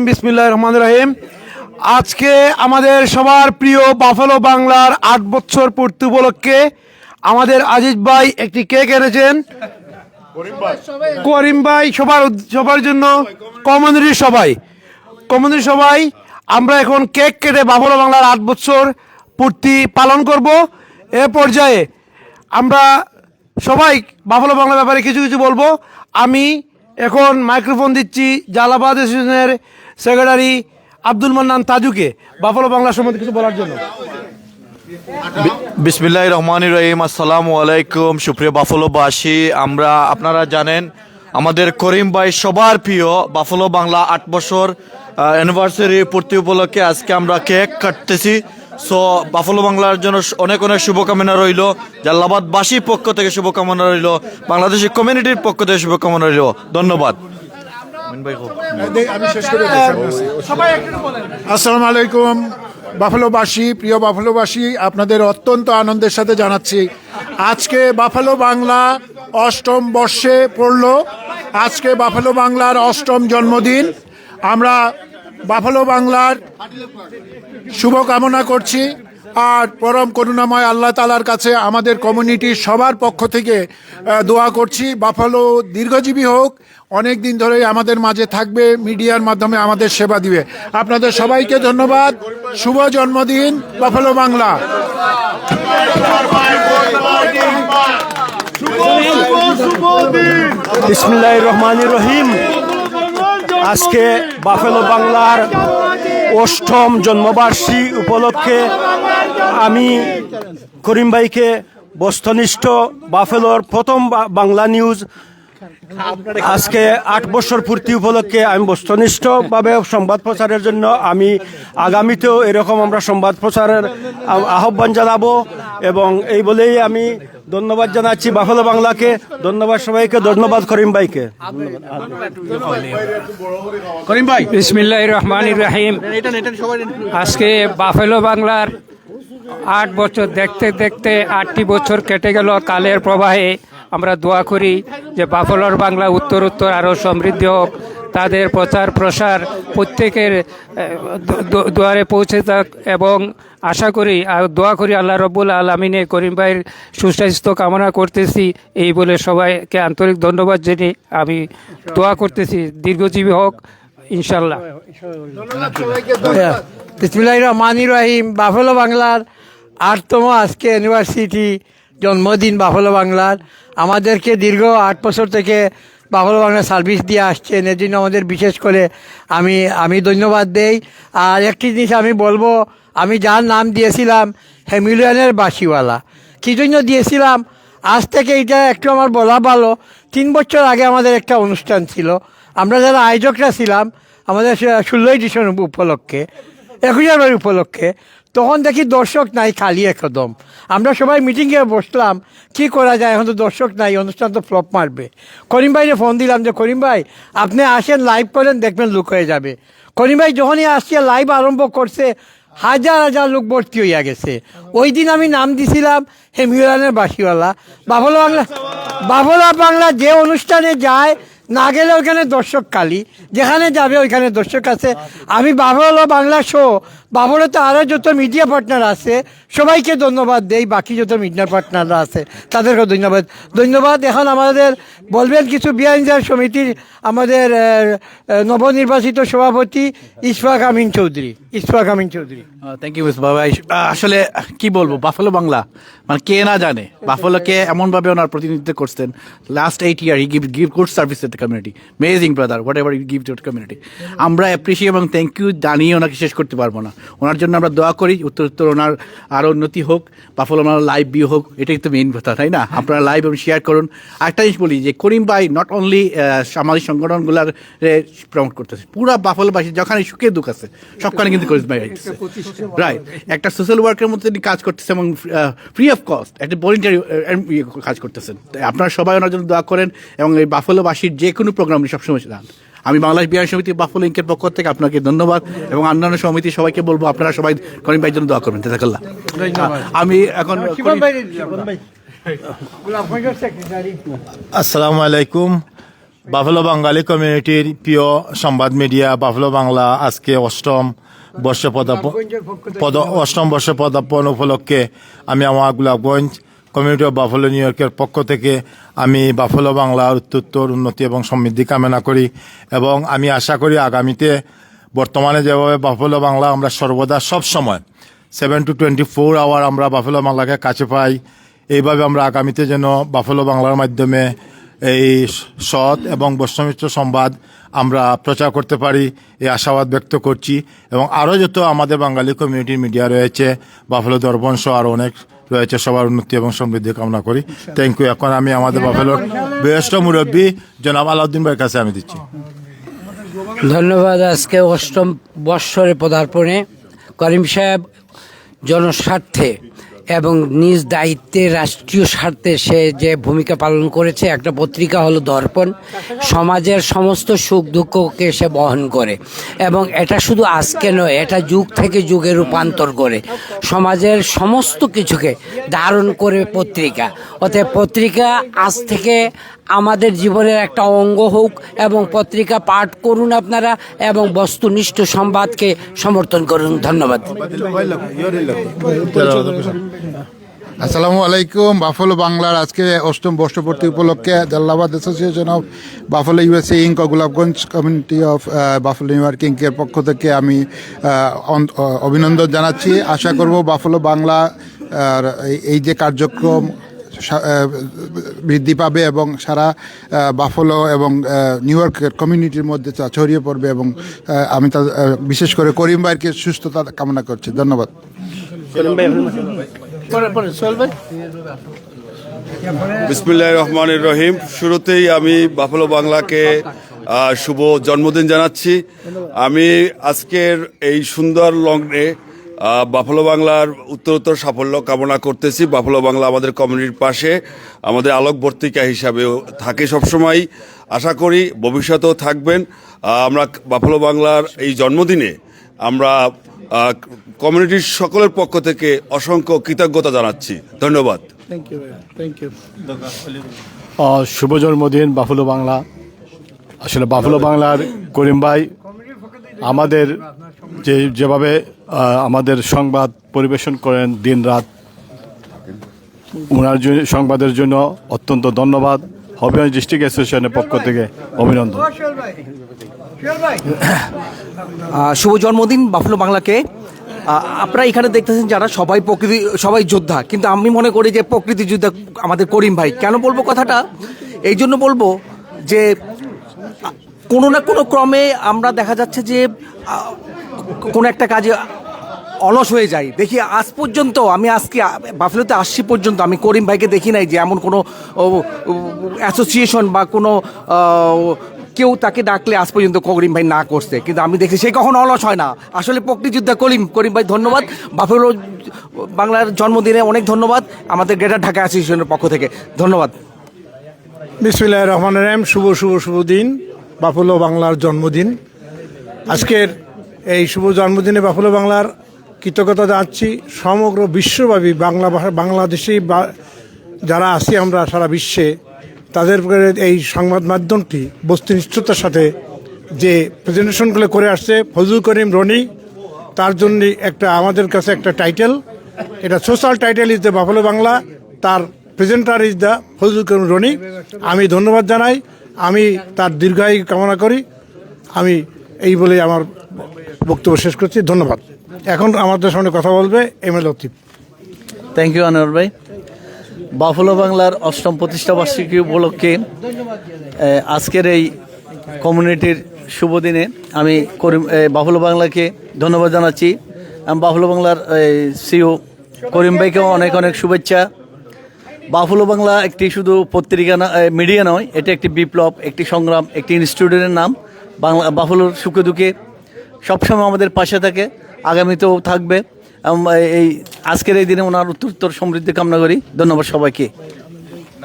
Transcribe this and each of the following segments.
বিসমিল্লাহির রহমানির রহিম। আজকে আমাদের সবার প্রিয় বাফালো বাংলার ৮ বছর পূর্তি উপলক্ষে আমাদের আজিজ ভাই একটি কেক এনেছেন। করিম ভাই সবার জন্য কমিউনিটির সবাই আমরা এখন কেক কেটে বাফালো বাংলার ৮ বছর পূর্তি পালন করব। এ পর্যায়ে আমরা সবাই বাফালো বাংলার ব্যাপারে কিছু বলবো। আমি এখন মাইক্রোফোন দিচ্ছি জালালাবাদ অ্যাসোসিয়েশনের সেক্রেটারি আব্দুল মান্নান তাজুকে বাফালো বাংলা সম্বন্ধে কিছু বলার জন্য। বিসমিল্লাহির রহমানির রহিম। আসসালামু আলাইকুম সুপ্রিয় বাফালোবাসী। আপনারা জানেন আমাদের করিম ভাই সবার প্রিয় বাফালো বাংলা ৮ বছর অ্যানিভার্সারি পূর্তি উপলক্ষে আজকে আমরা কেক কাটতেছি। সো বাফালো বাংলার জন্য অনেক অনেক শুভকামনা রইল, জালালাবাদবাসীর পক্ষ থেকে শুভকামনা রইল, বাংলাদেশি কমিউনিটির পক্ষ থেকে শুভকামনা রইল। ধন্যবাদ। আসসালামু আলাইকুম বাফালোবাসী, প্রিয় বাফালোবাসী, আপনাদের অত্যন্ত আনন্দের সাথে জানাচ্ছি আজকে বাফালো বাংলা ৮ম বর্ষে পড়ল। আজকে বাফালো বাংলার ৮ম জন্মদিন। আমরা বাফালো বাংলার শুভকামনা করছি আর পরম করুণাময় আল্লাহ তাআলার কাছে আমাদের কমিউনিটির সবার পক্ষ থেকে দোয়া করছি বাফালো দীর্ঘজীবী হোক, অনেক দিন ধরেই আমাদের মাঝে থাকবে, মিডিয়ার মাধ্যমে আমাদের সেবা দিবে। আপনাদের সবাইকে ধন্যবাদ। শুভ জন্মদিন বাফালো বাংলা। বিসমিল্লাহির রহমানির রহিম। আজকে বাফালো বাংলার ৮ম জন্মবার্ষিকী উপলক্ষে আমি করিম ভাইকে বস্তুনিষ্ঠ বাফালোর প্রথম বাংলা নিউজ আজকে ৮ বছর পূর্তি উপলক্ষে আমি বস্তুনিষ্ঠভাবে সংবাদ প্রচারের জন্য আমি আগামীতেও এরকম আমরা সংবাদ প্রচারের আহ্বান জানাবো এবং এই বলেই আমি ধন্যবাদ জানাচ্ছি বাফালো বাংলাকে। ধন্যবাদ সবাইকে, ধন্যবাদ করিম ভাইকে। বিসমিল্লাহির রহমানির রহিম। আজকে বাফালো বাংলার ৮ বছর দেখতে দেখতে ৮টি বছর কেটে গেল কালের প্রবাহে। আমরা দোয়া করি যে বাফালোর বাংলা উত্তর আরও সমৃদ্ধি হোক, তাদের প্রচার প্রসার প্রত্যেকের দুয়ারে পৌঁছে যাক এবং আশা করি আর দোয়া করি আল্লাহ রব্বুল আলামিনে করিম ভাইয়ের সুস্বাস্থ্য কামনা করতেছি। এই বলে সবাইকে আন্তরিক ধন্যবাদ জেনে আমি দোয়া করতেছি দীর্ঘজীবী হোক ইনশাল্লাহ। বিসমিল্লাহির রহমানির রহিম। বাফালো বাংলার ৮তম আজকে ইউনিভার্সিটি জন্মদিন বাফালো বাংলার। আমাদেরকে দীর্ঘ ৮ বছর থেকে বাফালো বাংলা সার্ভিস দিয়ে আসছেন, এর জন্য আমাদের বিশেষ করে আমি ধন্যবাদ দেই। আর একটি জিনিস আমি বলবো, আমি যার নাম দিয়েছিলাম হেমিলিয়নের বাসিওয়ালা, কী জন্য দিয়েছিলাম আজ থেকে এটা একটু আমার বলা ভালো। ৩ বছর আগে আমাদের একটা অনুষ্ঠান ছিল, আমরা যারা আয়োজকরা ছিলাম আমাদের 16ই ডিসেম্বর উপলক্ষে, 21 জানুয়ারি উপলক্ষে, তখন দেখি দর্শক নাই, খালি একদম। আমরা সবাই মিটিংয়ে বসলাম কি করা যায়, এখন তো দর্শক নাই, অনুষ্ঠান তো ফ্লপ মারবে। করিম ভাইকে ফোন দিলাম যে করিম ভাই আপনি আসেন, লাইভ করেন, দেখবেন লোক হয়ে যাবে। করিম ভাই যখনই আসছে লাইভ আরম্ভ করছে, হাজার হাজার লোক ভর্তি হইয়া গেছে। ওই দিন আমি নাম দিছিলাম হেমিলানের বাসিওয়ালা। বাফালো বাংলা যে অনুষ্ঠানে যায় না গেলে ওইখানে দর্শক খালি, যেখানে যাবে ওইখানে দর্শক আছে। আমি বাফালো বাংলা শো, বাফালোতে আরও যত মিডিয়া পার্টনার আছে সবাইকে ধন্যবাদ দেই, বাকি যত মিডিয়া পার্টনাররা আছে তাদেরকেও ধন্যবাদ। এখন আমাদের বলবেন কিছু বিহাইন্ড সমিতির আমাদের নবনির্বাচিত সভাপতি ইশফাক আমিন চৌধুরী। থ্যাংক ইউ ভাই। আসলে কি বলবো, বাফালো বাংলা মানে কে না জানে, বাফালোকে এমনভাবে ওনার প্রতিনিধিত্ব করছেন। Last 8 year he give good service to the community. Amazing brother, what ever he give to the community. আমরা অ্যাপ্রিসিয়েট এবং থ্যাংক ইউ জানিয়ে ওনাকে শেষ করতে পারবো না। ওনার জন্য আমরা দোয়া করি উত্তর ওনার আরও উন্নতি হোক, বাফালো বাংলা লাইভ ভিউ হোক, এটাই তো মেইন কথা, তাই না? আপনারা লাইভ এবং শেয়ার করুন। আরেকটা জিনিস বলি যে করিম ভাই নট অনলি সামাজিক সংগঠনগুলার প্রমোট করতেছে, পুরা বাফালোবাসী যেখানে সুখে দুঃখ আছে সবখানে কিন্তু করিম ভাই রাইট একটা সোশ্যাল ওয়ার্কের মধ্যে তিনি কাজ করতেছে এবং ফ্রি অফ কস্ট একটা ভলেন্টারি কাজ করতেছেন। আপনারা সবাই ওনার জন্য দোয়া করেন এবং এই বাফালোবাসীর যে কোনো প্রোগ্রাম সবসময় যান। আমি বাংলাদেশ বিহার সমিতি বাফালো ইনকের পক্ষ থেকে আপনাকে ধন্যবাদ এবং অন্যান্য সমিতি সবাইকে বলবো আপনারা সবাই করিম ভাইয়ের জন্য দোয়া করবেন। জাযাকাল্লাহ। আমি এখন আসসালামু আলাইকুম। বাফেলো বাঙালি কমিউনিটির প্রিয় সংবাদ মিডিয়া বাফেলো বাংলা আজকে অষ্টম বর্ষে পদার্পণ উপলক্ষে আমি আমার Golapganj community of Buffalo new ইয়র্কের পক্ষ থেকে আমি বাফেলো বাংলার উত্তরোত্তর উন্নতি এবং সমৃদ্ধি কামনা করি এবং আমি আশা করি আগামীতে বর্তমানে যেভাবে বাফেলো বাংলা আমরা সর্বদা সব সময় 7 to 24 আওয়ার আমরা বাফেলো বাংলাকে কাছে পাই, এইভাবে আমরা আগামীতে যেন বাফেলো বাংলার মাধ্যমে এই সৎ এবং বস্তুনিষ্ঠ সংবাদ আমরা প্রচার করতে পারি, এই আশাবাদ ব্যক্ত করছি। এবং আরও যত আমাদের বাঙালি কমিউনিটির মিডিয়া রয়েছে, বাফেলো দর্পণ সহ আরও অনেক রয়েছে, সবার উন্নতি এবং সমৃদ্ধি কামনা করি। Thank you. এখন আমি আমাদের বাফেলোর বয়োজ্যেষ্ঠ মুরব্বী জনাব আলাউদ্দিন ভাইয়ের কাছে আমি দিচ্ছি। ধন্যবাদ। আজকে অষ্টম বৎসরে পদার্পণে করিম সাহেব জনস্বার্থে এবং নিজ দায়িত্বে রাষ্ট্রীয় স্বার্থে সে যে ভূমিকা পালন করেছে, একটা পত্রিকা হলো দর্পণ, সমাজের সমস্ত সুখ দুঃখকে সে বহন করে এবং এটা শুধু আজকে নয়, এটা যুগ থেকে যুগে রূপান্তর করে সমাজের সমস্ত কিছুকে ধারণ করে পত্রিকা। অতএব পত্রিকা আজ থেকে আমাদের জীবনের একটা অঙ্গ হোক এবং পত্রিকা পাঠ করুন আপনারা এবং বস্তুনিষ্ঠ সংবাদকে সমর্থন করুন। ধন্যবাদ। আসসালামু আলাইকুম। বাফেলো বাংলার আজকে অষ্টম বর্ষপূর্তি উপলক্ষে Jalalabad association of Buffalo USA Inc ও Golapganj community of Buffalo New York ইঙ্কের পক্ষ থেকে আমি অভিনন্দন জানাচ্ছি। আশা করব বাফেলো বাংলা এই যে কার্যক্রম বৃদ্ধি পাবে এবং সারা বাফেলো এবং নিউ ইয়র্কের কমিউনিটির মধ্যে ছড়িয়ে পড়বে এবং আমি তা বিশেষ করে করিম ভাইকে সুস্থতা কামনা করছি। ধন্যবাদ। বিসমিল্লাহির রহমানির রহিম। শুরুতেই আমি বাফেলো বাংলাকে শুভ জন্মদিন জানাচ্ছি। আমি আজকের এই সুন্দর লগ্নে বাফেলো বাংলার উত্তরোত্তর সাফল্য কামনা করতেছি। বাফেলো বাংলা আমাদের কমিউনিটির পাশে আমাদের আলোকবর্তিকা হিসাবেও থাকে সবসময়, আশা করি ভবিষ্যতেও থাকবেন। আমরা বাফেলো বাংলার এই জন্মদিনে আমরা কমিউনিটির সকলের পক্ষ থেকে অসংখ্য কৃতজ্ঞতা জানাচ্ছি। ধন্যবাদ। শুভ জন্মদিন বাফেলো বাংলা। আসলে বাফেলো বাংলার করিম ভাই আমাদের যেভাবে আমাদের সংবাদ পরিবেশন করেন দিন রাত, ওনার সংবাদের জন্য অত্যন্ত ধন্যবাদ। হবিগঞ্জ ডিস্ট্রিক্ট অ্যাসোসিয়েশনের পক্ষ থেকে অভিনন্দন। শুভ জন্মদিন বাফেলো বাংলাকে। আপনারা এখানে দেখতেছেন যারা সবাই যোদ্ধা, কিন্তু আমি মনে করি যে প্রকৃতি যোদ্ধা আমাদের করিম ভাই। কেন বলবো কথাটা? এই জন্য বলবো যে কোনো না কোনো ক্রমে আমরা দেখা যাচ্ছে যে কোনো একটা কাজে অলস হয়ে যায়। দেখি আজ পর্যন্ত আমি আজকে বাফেলোতে আসছি পর্যন্ত আমি করিম ভাইকে দেখি নাই যে এমন কোনো অ্যাসোসিয়েশন বা কোনো কেউ তাকে ডাকলে আজ পর্যন্ত করিম ভাই না করছে, কিন্তু আমি দেখছি সে কখনো অলস হয় না। আসলে প্রকৃতিযোদ্ধা করিম ভাই ধন্যবাদ। বাফেলো বাংলার জন্মদিনে অনেক ধন্যবাদ আমাদের গ্রেটার ঢাকা অ্যাসোসিয়েশনের পক্ষ থেকে। ধন্যবাদ। বিসমিল্লাহির রহমানির রহিম। শুভ দিন, বাফেলো বাংলার জন্মদিন। আজকের এই শুভ জন্মদিনে বাফেলো বাংলার কৃতজ্ঞতা জানাচ্ছি। সমগ্র বিশ্বব্যাপী বাংলাদেশি যারা আছি আমরা সারা বিশ্বে, তাদের এই সংবাদ মাধ্যমটি বস্তুনিষ্ঠতার সাথে যে প্রেজেন্টেশনগুলো করে আসছে, ফজলুল করিম রনি, তার জন্য একটা আমাদের কাছে একটা টাইটেল, এটা social title is the buffalo Bangla, তার presenter is the Fazlul Karim Roni. আমি ধন্যবাদ জানাই, আমি তার দীর্ঘায়ু কামনা করি। আমি এই বলে আমার বক্তব্য শেষ করছি। ধন্যবাদ। এখন আমাদের সামনে কথা বলবে M A Latif. Thank you Anwar ভাই। বাফেলো বাংলার অষ্টম প্রতিষ্ঠা বার্ষিকী উপলক্ষে আজকের এই কমিউনিটির শুভ দিনে আমি বাফেলো বাংলাকে ধন্যবাদ জানাচ্ছি। আমি বাফেলো বাংলার সিও করিম ভাইকেও অনেক অনেক শুভেচ্ছা। বাফেলো বাংলা একটি শুধু পত্রিকা না, মিডিয়া নয়, এটা একটি বিপ্লব, একটি সংগ্রাম, একটি ইনস্টিটিউটের নাম। বাফেলোর সুখে দুঃখে সবসময় আমাদের পাশে থাকে, আগামীতেও থাকবে। এই আজকের এই দিনে ওনার উত্তরোত্তর সমৃদ্ধি কামনা করি। ধন্যবাদ সবাইকে।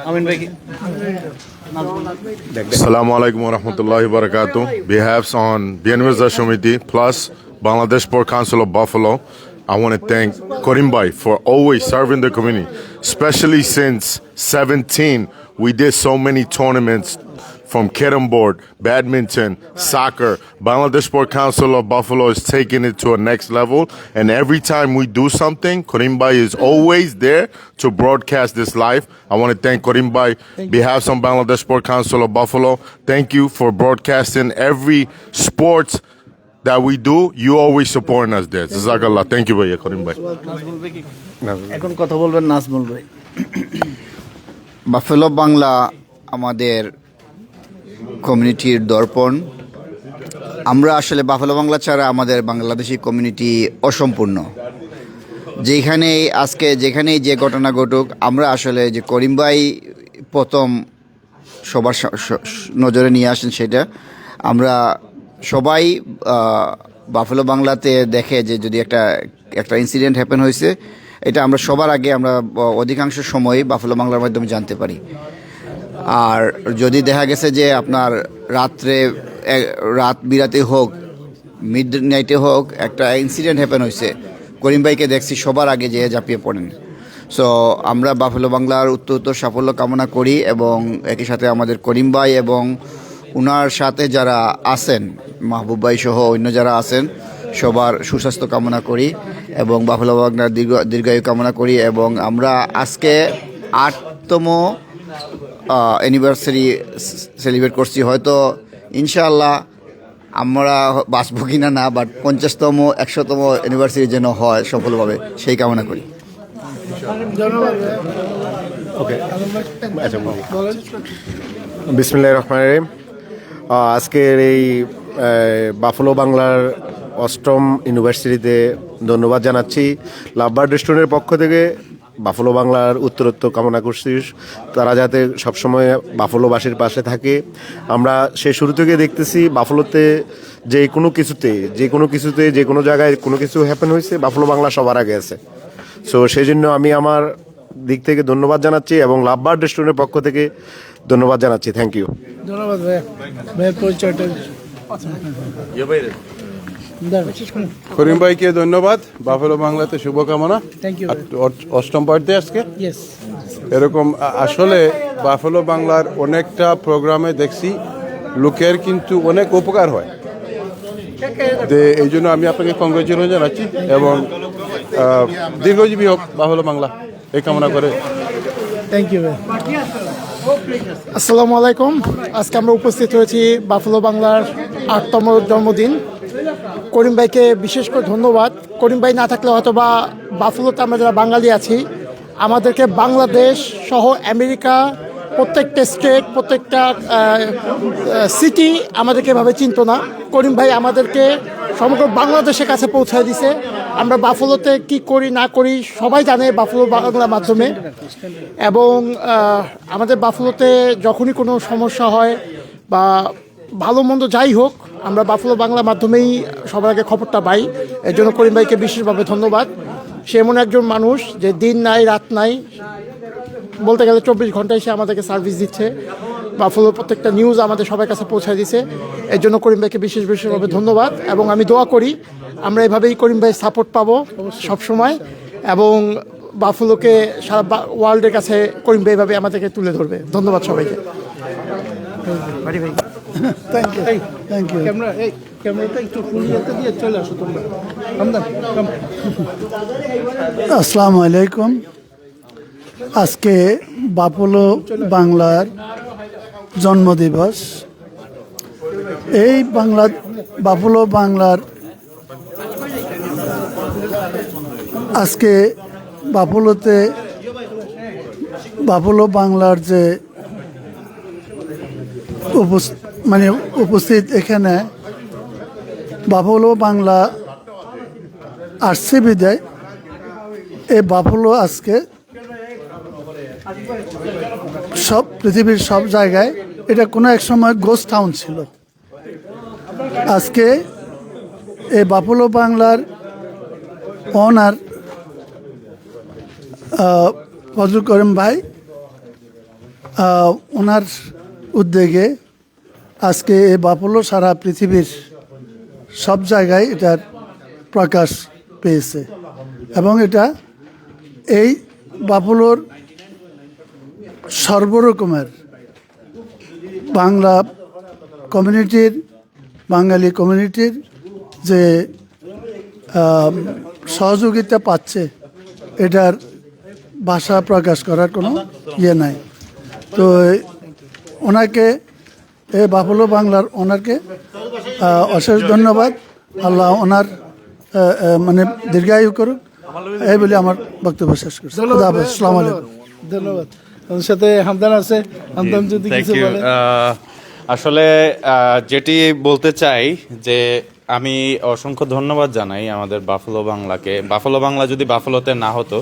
আমিন ভাই। Assalamu alaikum wa rahmatullahi wa barakatuh. Behalves on Bienvenue Committee plus Bangladesh Sport Council of Buffalo, I want to thank Korim Bhai for always serving the community. especially since 17, we did so many tournaments from carom board, badminton, soccer. Bangladesh Sport Council of Buffalo is taking it to a next level. And every time we do something, Karim Bhai is always there to broadcast this live. I want to thank Karim Bhai, behalf of Bangladesh Sport Council of Buffalo. Thank you for broadcasting every sports that we do. You always supporting us there. Jazakallah. Thank you, Bhaiya Karim Bhai. এখন কথা বলবেন নাজমুল ভাই। Buffalo Bangla আমাদের কমিউনিটির দর্পণ। আমরা আসলে buffalo Bangla ছাড়া আমাদের বাংলাদেশি কমিউনিটি অসম্পূর্ণ। যেখানেই যে ঘটনা ঘটুক, আমরা আসলে যে করিম ভাই প্রথম সবার নজরে নিয়ে আসেন, সেটা আমরা সবাই বাফেলো বাংলাতে দেখে যে যদি একটা ইনসিডেন্ট হ্যাপেন হয়েছে, এটা আমরা সবার আগে আমরা অধিকাংশ সময় বাফেলো বাংলার মাধ্যমে জানতে পারি। আর যদি দেখা গেছে যে আপনার রাত বিরাতে হোক, মিড নাইটে হোক, একটা ইনসিডেন্ট হ্যাপেন হয়েছে, করিম ভাইকে দেখছি সবার আগে যে ঝাঁপিয়ে পড়েন। সো আমরা বাফেলো বাংলার উত্তর সাফল্য কামনা করি এবং একই সাথে আমাদের করিম ভাই এবং ওনার সাথে যারা আছেন, মাহবুব ভাই সহ অন্য যারা আছেন, সবার সুস্বাস্থ্য কামনা করি এবং বাফেলো বাংলার দীর্ঘায়ু কামনা করি। এবং আমরা আজকে 8তম অ্যানিভার্সারি সেলিব্রেট করছি। হয়তো ইনশাআল্লাহ আমরা বাঁচবো কিনা না, বাট 50তম 100তম অ্যানিভার্সারি যেন হয় সফলভাবে, সেই কামনা করি। বিসমিল্লাহির রহমানির রহিম। আজকের এই বাফেলো বাংলার 8ম ইউনিভার্সিটিতে ধন্যবাদ জানাচ্ছি। লাভবার্ড রেস্টুরেন্টের পক্ষ থেকে বাফেলো বাংলার উত্তরোত্তর কামনা করছি, তারা যাতে সবসময় বাফেলোবাসীর পাশে থাকে। আমরা সে শুরু থেকে দেখতেছি বাফেলোতে যে কোনো কিছুতে যে কোনো জায়গায় কোনো কিছু হ্যাপেন হয়েছে, বাফেলো বাংলা সবার আগে আছে। সো সেই জন্য আমি আমার দিক থেকে ধন্যবাদ জানাচ্ছি এবং লাভবার্ড রেস্টুরেন্টের পক্ষ থেকে ধন্যবাদ জানাচ্ছি। Thank you. ধন্যবাদ ভাইয়া। ভাইয়ের পরিচয়টা করিম ভাইকে ধন্যবাদ, বাফেলো বাংলাতে শুভকামনা। 8ম বার্থডে আজকে। এরকম আসলে বাফেলো বাংলার অনেকটা প্রোগ্রামে দেখছি লোকের কিন্তু অনেক উপকার হয়, এই জন্য আমি আপনাকে কংগ্রেচুলেশন জানাচ্ছি এবং দীর্ঘজীবী হোক বাফেলো বাংলা, এই কামনা করে। থ্যাংক ইউ ভাই। আসসালামু আলাইকুম। আজকে আমরা উপস্থিত হয়েছি বাফেলো বাংলার 8তম জন্মদিন। করিম ভাইকে বিশেষ করে ধন্যবাদ। করিম ভাই না থাকলে হয়তো বা বাফেলোতে আমরা যারা বাঙালি আছি, আমাদেরকে বাংলাদেশ সহ আমেরিকা প্রত্যেকটা স্টেট, প্রত্যেকটা সিটি আমাদেরকে এভাবে চিনত না। করিম ভাই আমাদেরকে সমগ্র বাংলাদেশের কাছে পৌঁছায় দিছে। আমরা বাফেলোতে কি করি না করি সবাই জানে বাফেলো বাংলার মাধ্যমে। এবং আমাদের বাফেলোতে যখনই কোনো সমস্যা হয় বা ভালো মন্দ যাই হোক, আমরা বাফেলো বাংলার মাধ্যমেই সবার আগে খবরটা পাই। এর জন্য করিম ভাইকে বিশেষভাবে ধন্যবাদ। সে এমন একজন মানুষ যে দিন নাই রাত নাই, বলতে গেলে 24 ঘন্টায় সে আমাদেরকে সার্ভিস দিচ্ছে। বাফেলোর প্রত্যেকটা নিউজ আমাদের সবার কাছে পৌঁছায় দিছে। এর জন্য করিম ভাইকে বিশেষভাবে ধন্যবাদ এবং আমি দোয়া করি আমরা এভাবেই করিম ভাই সাপোর্ট পাবো সবসময় এবং বাফেলোকে সারা ওয়ার্ল্ডের কাছে করিম ভাই এভাবে আমাদেরকে তুলে ধরবে। ধন্যবাদ সবাইকে। Thank you, thank you. ক্যামেরাটা একটু ফুলিয়ে দিয়ে চলে আসো তোমরা। আসসালামু আলাইকুম। আজকে বাফেলো বাংলার জন্মদিবস। এই বাফেলো বাংলার আজকে বাফেলো বাংলার যে উপস্থিত এখানে বাফেলো বাংলা আসছে বিদায় এই বাফেলো আজকে সব পৃথিবীর সব জায়গায় এটা কোনো এক সময় গোস্ট টাউন ছিল। আজকে এই বাফেলো বাংলার ওনার ফজলুল করিম ভাই, ওনার উদ্যোগে আজকে এই বাফেলো সারা পৃথিবীর সব জায়গায় এটার প্রকাশ পেয়েছে এবং এটা এই বাফলোর সর্বরকমের বাংলা কমিউনিটির, বাঙালি কমিউনিটির যে সহযোগিতা পাচ্ছে, এটার ভাষা প্রকাশ করার কোনো ইয়ে নাই। তো ওনাকে বাফলো বাংলার ওনাকে অশেষ ধন্যবাদ। আল্লাহ ওনার মানে দীর্ঘায়ু করুক, এই বলে আমার বক্তব্য শেষ করছি। খুদা হাফেজ, আসসালামু আলাইকুম। ধন্যবাদ। আমাদের সাথে হামদান আছে, হামদান যদি কিছু বলে। আসলে যেটি বলতে চাই যে আমি অসংখ্য ধন্যবাদ জানাই আমাদের বাফলো বাংলাকে। বাফলো বাংলা যদি বাফলোতে না হতো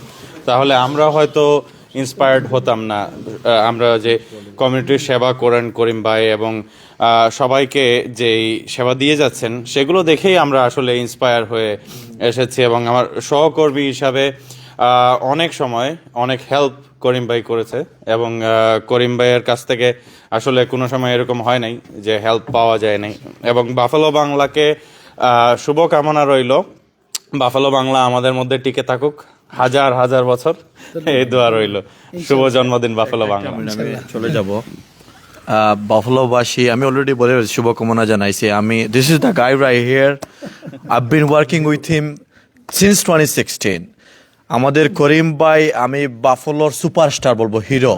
তাহলে আমরা হয়তো ইন্সপায়ার্ড হতাম না। আমরা যে কমিউনিটির সেবা করেন করিম ভাই এবং সবাইকে যেই সেবা দিয়ে যাচ্ছেন সেগুলো দেখেই আমরা আসলে ইন্সপায়ার হয়ে এসেছি এবং আমার সহকর্মী হিসাবে অনেক সময় অনেক হেল্প করিম ভাই করেছে এবং করিম ভাইয়ের কাছ থেকে আসলে কোনো সময় এরকম হয় নাই যে হেল্প পাওয়া যায় নাই। এবং বাফলো বাংলাকে শুভকামনা রইল, বাফলো বাংলা আমাদের মধ্যে টিকে থাকুক হাজার হাজার বছর, এই দোয়া রইল। শুভ জন্মদিন বাফলো বাংলা। চলে যাব বাফলোবাসী, আমি অলরেডি বলে শুভকামনা জানাইছি। আমি this is the guy right here, I been working with him since 2016। আমাদের করিম ভাই আমি বাফলোর সুপারস্টার বলবো, হিরো।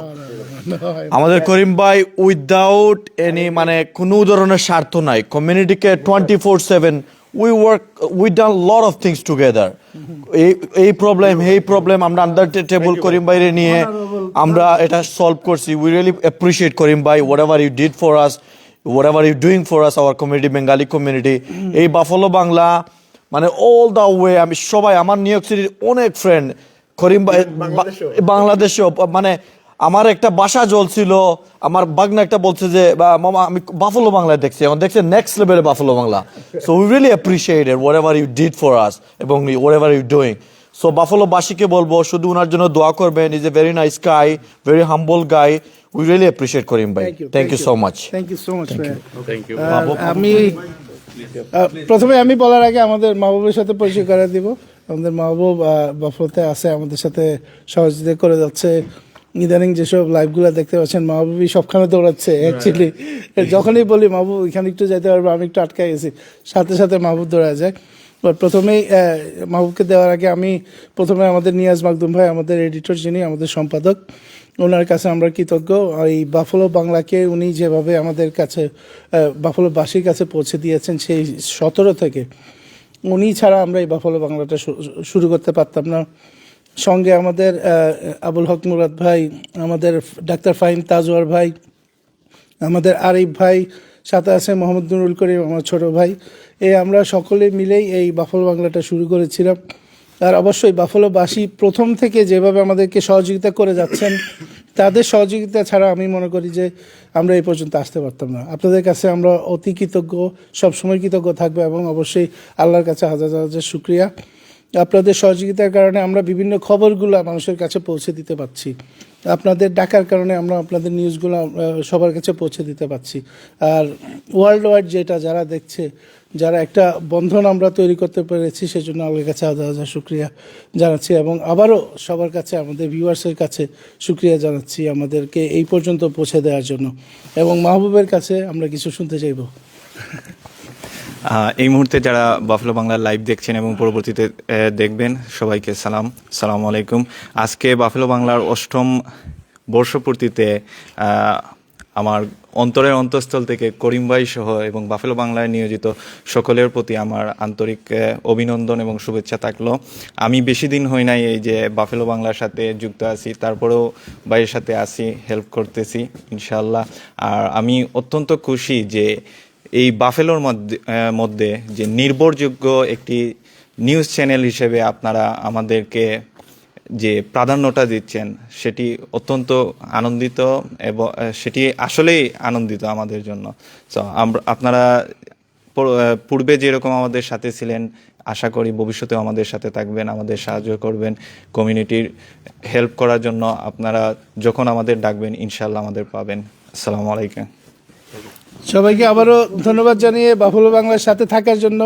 আমাদের করিম ভাই উইদাউট এনি মানে কোনো ধরনের স্বার্থ নাই, কমিউনিটিকে 24/7 we done lot of things together. এই প্রবলেম আমরা আন্ডার টেবল করিম ভাইরে নিয়ে আমরা এটা সলভ করছি। উই রিয়েলি অ্যাপ্রিশিয়েট করিম ভাই, whatever you did for us, whatever you doing for us, our community, Bengali community. এই বাফলো বাংলা মানে অল দ্য ওয়ে, আমি সবাই আমার নিউ ইয়র্ক সিটির অনেক ফ্রেন্ড করিম ভাই, বাংলাদেশেও মানে আমার একটা বাসা জ্বলছিল, আমার বাগনা একটা বলছে যে মামা আমি বাফলো বাংলায় দেখছি, এখন দেখছে নেক্সট লেভেলে Buffalo Bangla. So we really appreciate it whatever you did for us এবং হোয়াটএভার ইউ ডুইং। সো বাফলোবাসীকে বলবো শুধু ওনার জন্য দোয়া করবেন। Is a very nice guy, very humble guy. We really appreciate Karim ভাই। Thank you so much. Thank you so much. আমি প্রথমে আমি বলার আগে আমাদের মাহবুবের সাথে পরিচয় করে দিব। আমাদের মাহবুব বাফলোতে আছে, আমাদের সাথে সহযোগিতা করে যাচ্ছে। ইদানিং যেসব লাইভগুলো দেখতে পাচ্ছেন মাহবুবই সবখানে দৌড়াচ্ছে অ্যাকচুয়ালি। যখনই বলি মাহবুব এখানে একটু যেতে পারবো, আমি একটু আটকে গেছি, সাথে সাথে মাহবুব দৌড়া যায়। প্রথমেই মাহবুবকে দেওয়ার আগে আমি প্রথমে আমাদের নিয়াজ মাকদুম ভাই, আমাদের এডিটর, যিনি আমাদের সম্পাদক, ওনার কাছে আমরা কৃতজ্ঞ। এই বাফলো বাংলাকে উনি যেভাবে আমাদের কাছে বাফলোবাসীর কাছে পৌঁছে দিয়েছেন সেই 17 থেকে, উনি ছাড়া আমরা এই বাফলো বাংলাটা শুরু করতে পারতাম না। সঙ্গে আমাদের আবুল হক মুরাদ ভাই, আমাদের ডাক্তার ফাহিম তাজওয়ার ভাই, আমাদের আরিফ ভাই, সাথে আছে মোহাম্মদ নুরুল করিম আমার ছোট ভাই। আমরা সকলে মিলেই এই বাফলো বাংলাটা শুরু করেছিলাম। আর অবশ্যই বাফলোবাসী প্রথম থেকে যেভাবে আমাদেরকে সহযোগিতা করে যাচ্ছেন, তাদের সহযোগিতা ছাড়া আমি মনে করি যে আমরা এই পর্যন্ত আসতে পারতাম না। আপনাদের কাছে আমরা অতি কৃতজ্ঞ, সবসময় কৃতজ্ঞ থাকবো এবং অবশ্যই আল্লাহর কাছে হাজার হাজার শুকরিয়া। আপনাদের সহযোগিতার কারণে আমরা বিভিন্ন খবরগুলো মানুষের কাছে পৌঁছে দিতে পারছি। আপনাদের ডাকার কারণে আমরা আপনাদের নিউজগুলো সবার কাছে পৌঁছে দিতে পারছি। আর ওয়ার্ল্ড ওয়াইড যেটা যারা দেখছে, যারা একটা বন্ধন আমরা তৈরি করতে পেরেছি, সেজন্য আল্লাহর কাছে হাজার হাজার শুকরিয়া জানাচ্ছি। এবং আবারও সবার কাছে, আমাদের ভিউয়ার্সের কাছে শুকরিয়া জানাচ্ছি আমাদেরকে এই পর্যন্ত পৌঁছে দেওয়ার জন্য। এবং মাহবুবের কাছে আমরা কিছু শুনতে চাইব। এই মুহূর্তে যারা বাফলো বাংলার লাইভ দেখছেন এবং পরবর্তীতে দেখবেন, সবাইকে সালাম আলাইকুম। আজকে বাফলো বাংলার 8ম বর্ষপূর্তিতে আমার অন্তরের অন্তঃস্থল থেকে করিম ভাই সহ এবং বাফলো বাংলায় নিয়োজিত সকলের প্রতি আমার আন্তরিক অভিনন্দন এবং শুভেচ্ছা থাকলো। আমি বেশি দিন হই নাই এই যে বাফলো বাংলার সাথে যুক্ত আছি, তারপরেও ভাইয়ের সাথে আসি, হেল্প করতেছি ইনশাআল্লাহ। আর আমি অত্যন্ত খুশি যে এই বাফেলোর মধ্যে যে নির্ভরযোগ্য একটি নিউজ চ্যানেল হিসেবে আপনারা আমাদেরকে যে প্রাধান্যটা দিচ্ছেন, সেটি অত্যন্ত আনন্দিত এবং সেটি আসলেই আনন্দিত আমাদের জন্য। সো আপনারা পূর্বে যেরকম আমাদের সাথে ছিলেন, আশা করি ভবিষ্যতেও আমাদের সাথে থাকবেন, আমাদের সাহায্য করবেন, কমিউনিটির হেল্প করার জন্য আপনারা যখন আমাদের ডাকবেন ইনশাআল্লাহ আমাদের পাবেন। আসসালামু আলাইকুম। সবাইকে আবারও ধন্যবাদ জানিয়ে বাফলো বাংলার সাথে থাকার জন্য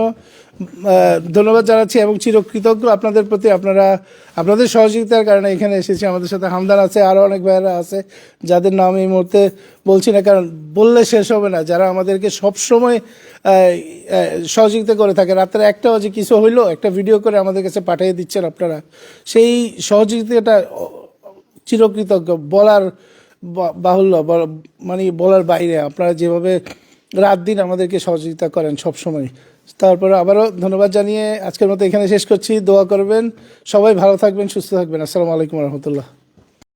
ধন্যবাদ জানাচ্ছি এবং চিরকৃতজ্ঞ আপনাদের প্রতি। আপনাদের সহযোগিতার কারণে এখানে এসেছি। আমাদের সাথে হামদান আছে, আরও অনেক ভাইয়েরা আছে যাদের নাম এই মুহূর্তে বলছি না, কারণ বললে শেষ হবে না, যারা আমাদেরকে সবসময় সহযোগিতা করে থাকে। রাত্রে 1টা বাজে কিছু হইলো, একটা ভিডিও করে আমাদের কাছে পাঠিয়ে দিচ্ছেন আপনারা। সেই সহযোগিতাটা চিরকৃতজ্ঞ, বলার বাহুল্য, মানে বলার বাইরে। আপনারা যেভাবে রাত দিন আমাদেরকে সহযোগিতা করেন সব সময়। তারপরে আবারও ধন্যবাদ জানিয়ে আজকের মতো এখানে শেষ করছি। দোয়া করবেন, সবাই ভালো থাকবেন, সুস্থ থাকবেন। আসসালামু আলাইকুম রহমতুল্লাহ।